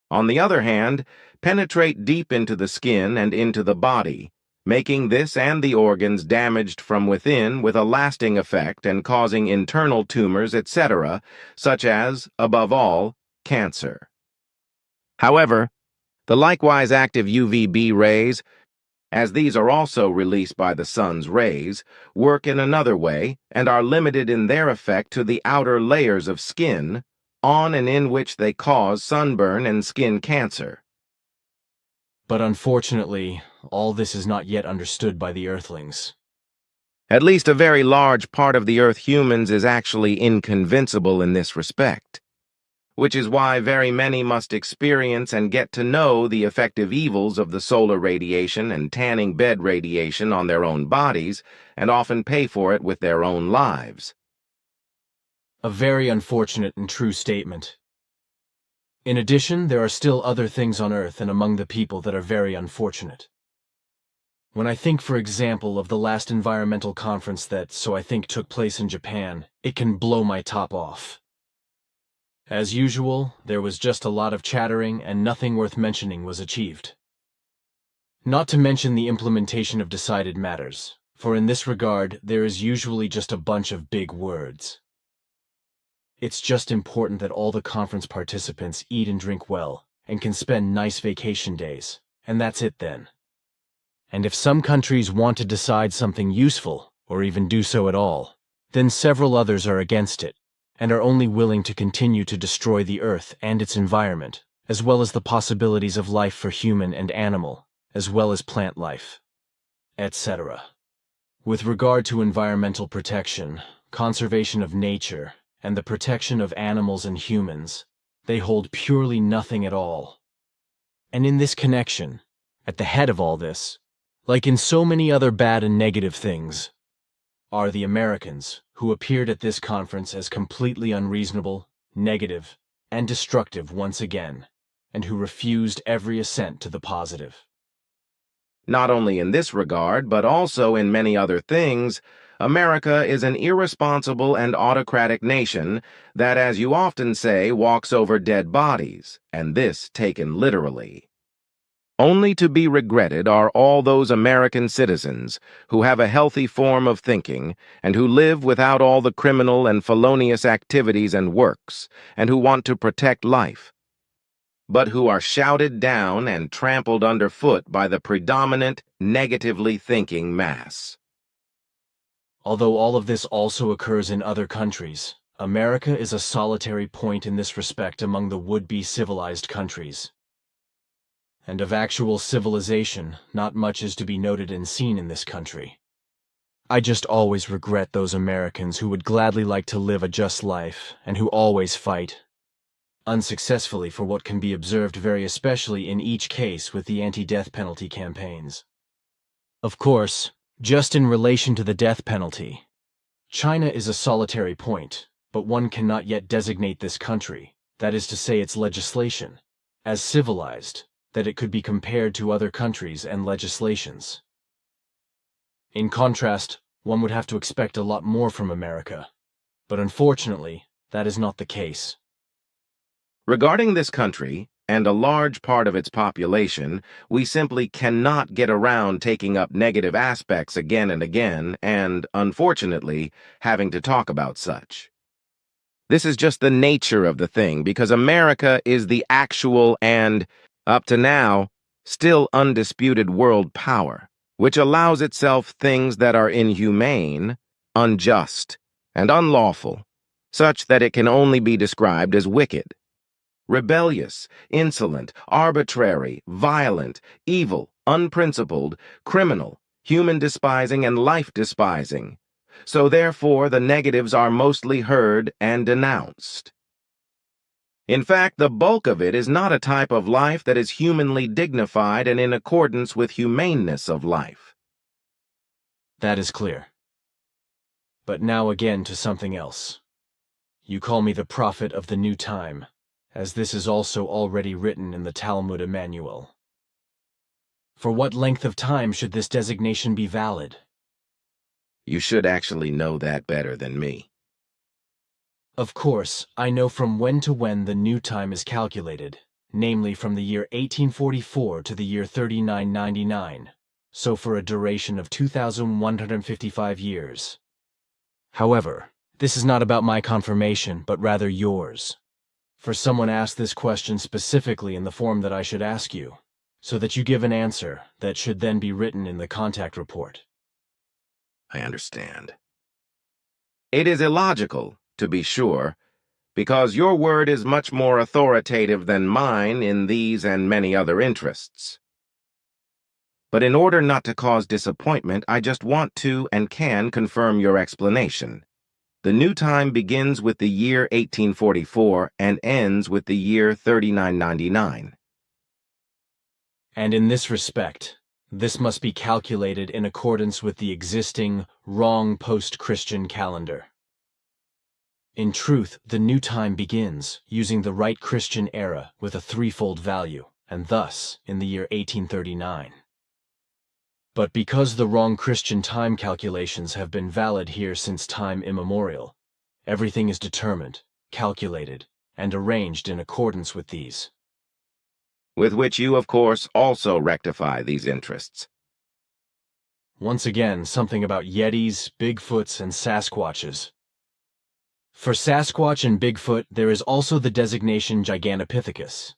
on the other hand, penetrate deep into the skin and into the body, making this and the organs damaged from within with a lasting effect and causing internal tumors, etc., such as, above all, cancer. However, the likewise active UVB rays, as these are also released by the sun's rays, work in another way and are limited in their effect to the outer layers of skin, on and in which they cause sunburn and skin cancer. But unfortunately, all this is not yet understood by the Earthlings. At least a very large part of the Earth humans is actually inconvincible in this respect, which is why very many must experience and get to know the effective evils of the solar radiation and tanning bed radiation on their own bodies, and often pay for it with their own lives. A very unfortunate and true statement. In addition, there are still other things on Earth and among the people that are very unfortunate. When I think, for example, of the last environmental conference that, so I think, took place in Japan, it can blow my top off. As usual, there was just a lot of chattering and nothing worth mentioning was achieved. Not to mention the implementation of decided matters, for in this regard, there is usually just a bunch of big words. It's just important that all the conference participants eat and drink well, and can spend nice vacation days, and that's it then. And if some countries want to decide something useful, or even do so at all, then several others are against it, and are only willing to continue to destroy the Earth and its environment, as well as the possibilities of life for human and animal, as well as plant life, etc. With regard to environmental protection, conservation of nature, and the protection of animals and humans, they hold purely nothing at all. And in this connection, at the head of all this, like in so many other bad and negative things, are the Americans, who appeared at this conference as completely unreasonable, negative, and destructive once again, and who refused every assent to the positive. Not only in this regard, but also in many other things, America is an irresponsible and autocratic nation that, as you often say, walks over dead bodies, and this taken literally. Only to be regretted are all those American citizens who have a healthy form of thinking and who live without all the criminal and felonious activities and works, and who want to protect life, but who are shouted down and trampled underfoot by the predominant, negatively thinking mass. Although all of this also occurs in other countries, America is a solitary point in this respect among the would-be civilized countries. And of actual civilization, not much is to be noted and seen in this country. I just always regret those Americans who would gladly like to live a just life, and who always fight, unsuccessfully, for what can be observed very especially in each case with the anti-death penalty campaigns. Of course, just in relation to the death penalty, China is a solitary point, but one cannot yet designate this country, that is to say its legislation, as civilized, that it could be compared to other countries and legislations. In contrast, one would have to expect a lot more from America, but unfortunately, that is not the case. Regarding this country, and a large part of its population, we simply cannot get around taking up negative aspects again and again and, unfortunately, having to talk about such. This is just the nature of the thing because America is the actual and, up to now, still undisputed world power, which allows itself things that are inhumane, unjust, and unlawful, such that it can only be described as wicked. Rebellious, insolent, arbitrary, violent, evil, unprincipled, criminal, human-despising, and life-despising. So therefore the negatives are mostly heard and denounced. In fact, the bulk of it is not a type of life that is humanly dignified and in accordance with humaneness of life. That is clear. But now again to something else. You call me the prophet of the new time, as this is also already written in the Talmud Emmanuel. For what length of time should this designation be valid? You should actually know that better than me. Of course, I know from when to when the new time is calculated, namely from the year 1844 to the year 3999, so for a duration of 2,155 years. However, this is not about my confirmation, but rather yours. For someone asked this question specifically in the form that I should ask you, so that you give an answer that should then be written in the contact report. I understand. It is illogical, to be sure, because your word is much more authoritative than mine in these and many other interests. But in order not to cause disappointment, I just want to and can confirm your explanation. The new time begins with the year 1844 and ends with the year 3999. And in this respect, this must be calculated in accordance with the existing, wrong post-Christian calendar. In truth, the new time begins using the right Christian era with a threefold value, and thus in the year 1839. But because the wrong Christian time calculations have been valid here since time immemorial, everything is determined, calculated, and arranged in accordance with these. With which you, of course, also rectify these interests. Once again, something about Yetis, Bigfoots, and Sasquatches. For Sasquatch and Bigfoot, there is also the designation Gigantopithecus.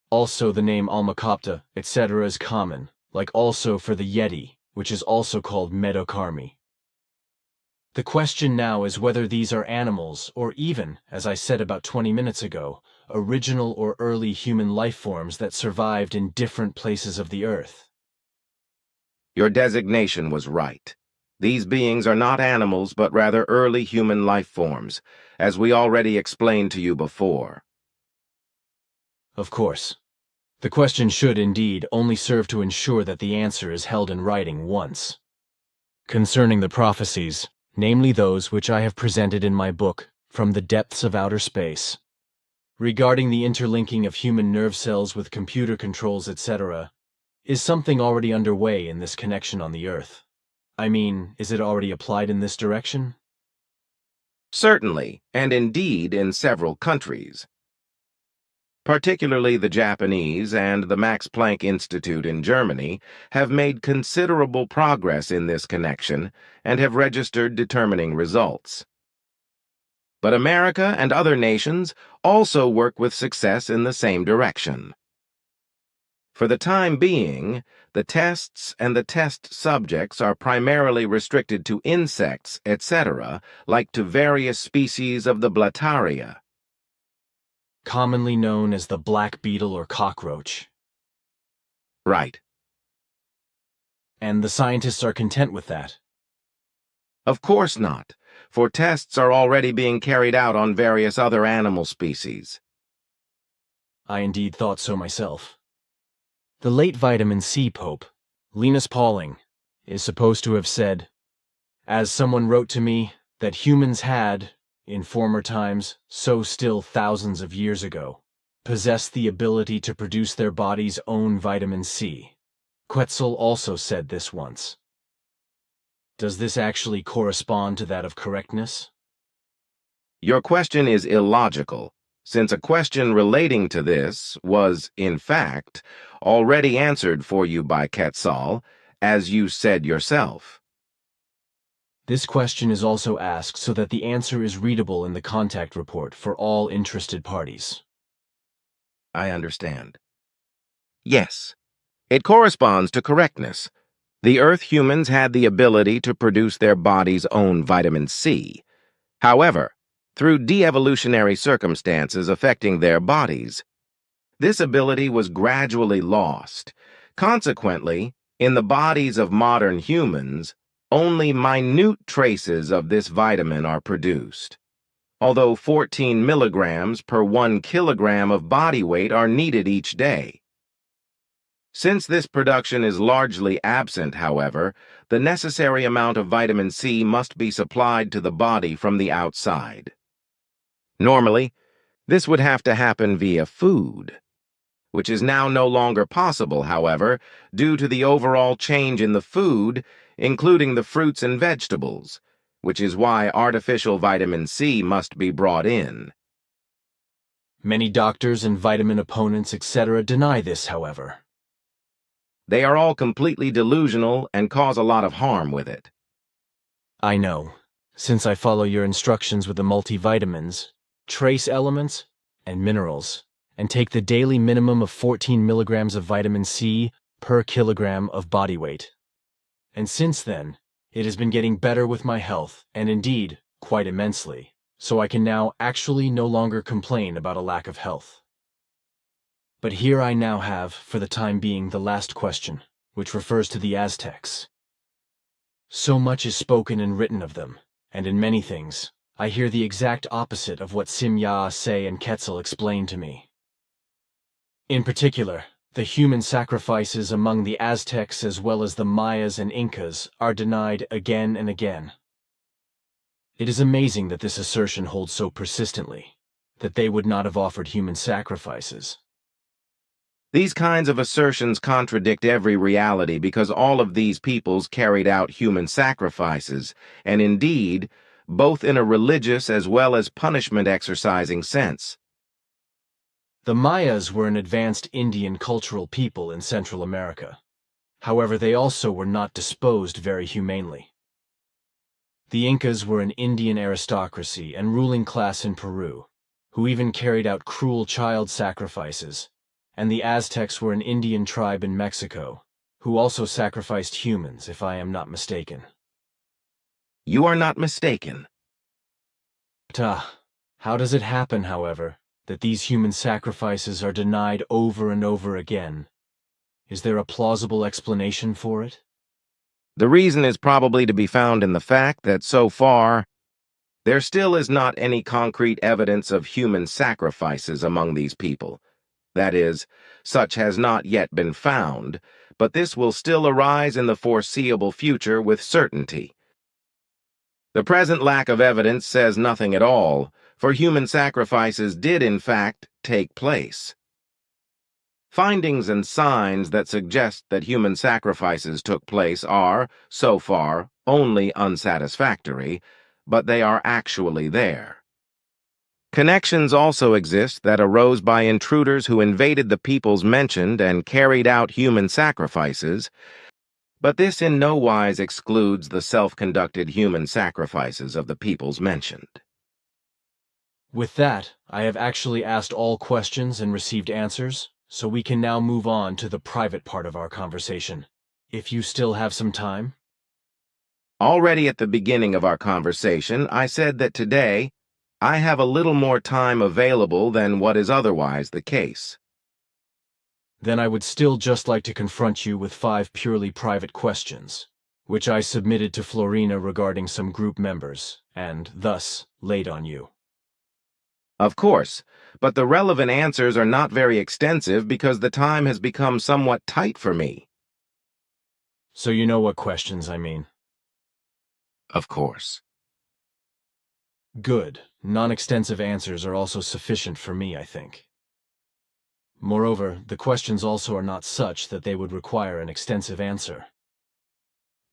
Also the name Almacopta, etc. is common, like also for the Yeti, which is also called Medocarmi. The question now is whether these are animals, or even, as I said about 20 minutes ago, original or early human life forms that survived in different places of the Earth. Your designation was right. These beings are not animals, but rather early human life forms, as we already explained to you before. Of course. The question should, indeed, only serve to ensure that the answer is held in writing once. Concerning the prophecies, namely those which I have presented in my book, From the Depths of Outer Space, regarding the interlinking of human nerve cells with computer controls, etc., is something already underway in this connection on the Earth? I mean, is it already applied in this direction? Certainly, and indeed in several countries. Particularly the Japanese and the Max Planck Institute in Germany have made considerable progress in this connection and have registered determining results. But America and other nations also work with success in the same direction. For the time being, the tests and the test subjects are primarily restricted to insects, etc., like to various species of the Blattaria, Commonly known as the black beetle or cockroach. Right. And the scientists are content with that. Of course not, for tests are already being carried out on various other animal species. I indeed thought so myself. The late vitamin C Pope, Linus Pauling, is supposed to have said, as someone wrote to me, that humans had, in former times, so still thousands of years ago, possessed the ability to produce their body's own vitamin C. Quetzal also said this once. Does this actually correspond to that of correctness? Your question is illogical, since a question relating to this was, in fact, already answered for you by Quetzal, as you said yourself. This question is also asked so that the answer is readable in the contact report for all interested parties. I understand. Yes, it corresponds to correctness. The Earth humans had the ability to produce their body's own vitamin C. However, through de-evolutionary circumstances affecting their bodies, this ability was gradually lost. Consequently, in the bodies of modern humans, only minute traces of this vitamin are produced, although 14 milligrams per 1 kilogram of body weight are needed each day. Since this production is largely absent, however, the necessary amount of vitamin C must be supplied to the body from the outside. Normally, this would have to happen via food, which is now no longer possible, however, due to the overall change in the food, including the fruits and vegetables, which is why artificial vitamin C must be brought in. Many doctors and vitamin opponents, etc., deny this, however. They are all completely delusional and cause a lot of harm with it. I know, since I follow your instructions with the multivitamins, trace elements, and minerals, and take the daily minimum of 14 milligrams of vitamin C per kilogram of body weight. And since then, it has been getting better with my health, and indeed, quite immensely, so I can now actually no longer complain about a lack of health. But here I now have, for the time being, the last question, which refers to the Aztecs. So much is spoken and written of them, and in many things, I hear the exact opposite of what Sim-Ya-Se and Quetzal explained to me. In particular, the human sacrifices among the Aztecs as well as the Mayas and Incas are denied again and again. It is amazing that this assertion holds so persistently, that they would not have offered human sacrifices. These kinds of assertions contradict every reality because all of these peoples carried out human sacrifices, and indeed, both in a religious as well as punishment-exercising sense. The Mayas were an advanced Indian cultural people in Central America. However, they also were not disposed very humanely. The Incas were an Indian aristocracy and ruling class in Peru, who even carried out cruel child sacrifices, and the Aztecs were an Indian tribe in Mexico, who also sacrificed humans, if I am not mistaken. You are not mistaken. How does it happen, however, that these human sacrifices are denied over and over again? Is there a plausible explanation for it? The reason is probably to be found in the fact that so far, there still is not any concrete evidence of human sacrifices among these people. That is, such has not yet been found, but this will still arise in the foreseeable future with certainty. The present lack of evidence says nothing at all, for human sacrifices did in fact take place. Findings and signs that suggest that human sacrifices took place are, so far, only unsatisfactory, but they are actually there. Connections also exist that arose by intruders who invaded the peoples mentioned and carried out human sacrifices, but this in no wise excludes the self-conducted human sacrifices of the peoples mentioned. With that, I have actually asked all questions and received answers, so we can now move on to the private part of our conversation, if you still have some time. Already at the beginning of our conversation, I said that today, I have a little more time available than what is otherwise the case. Then I would still just like to confront you with 5 purely private questions, which I submitted to Florina regarding some group members, and thus laid on you. Of course, but the relevant answers are not very extensive because the time has become somewhat tight for me. So you know what questions I mean. Of course. Good. Non-extensive answers are also sufficient for me, I think. Moreover, the questions also are not such that they would require an extensive answer.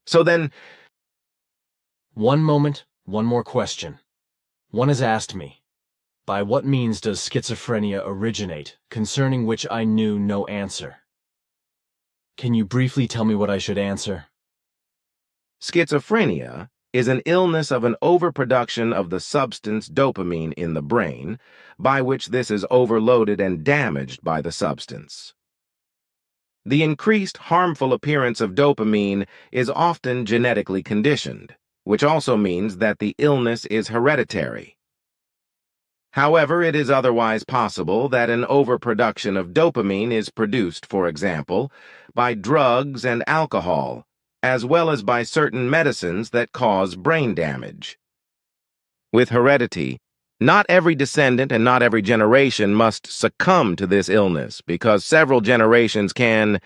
So then... One moment, one more question. One has asked me, By what means does schizophrenia originate, concerning which I knew no answer? Can you briefly tell me what I should answer? Schizophrenia is an illness of an overproduction of the substance dopamine in the brain, by which this is overloaded and damaged by the substance. The increased harmful appearance of dopamine is often genetically conditioned, which also means that the illness is hereditary. However, it is otherwise possible that an overproduction of dopamine is produced, for example, by drugs and alcohol, as well as by certain medicines that cause brain damage. With heredity, not every descendant and not every generation must succumb to this illness because several generations can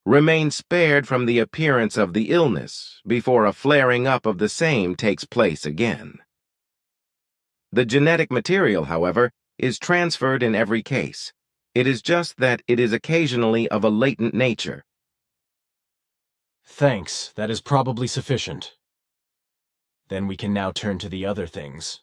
remain spared from the appearance of the illness before a flaring up of the same takes place again. The genetic material, however, is transferred in every case. It is just that it is occasionally of a latent nature. Thanks, that is probably sufficient. Then we can now turn to the other things.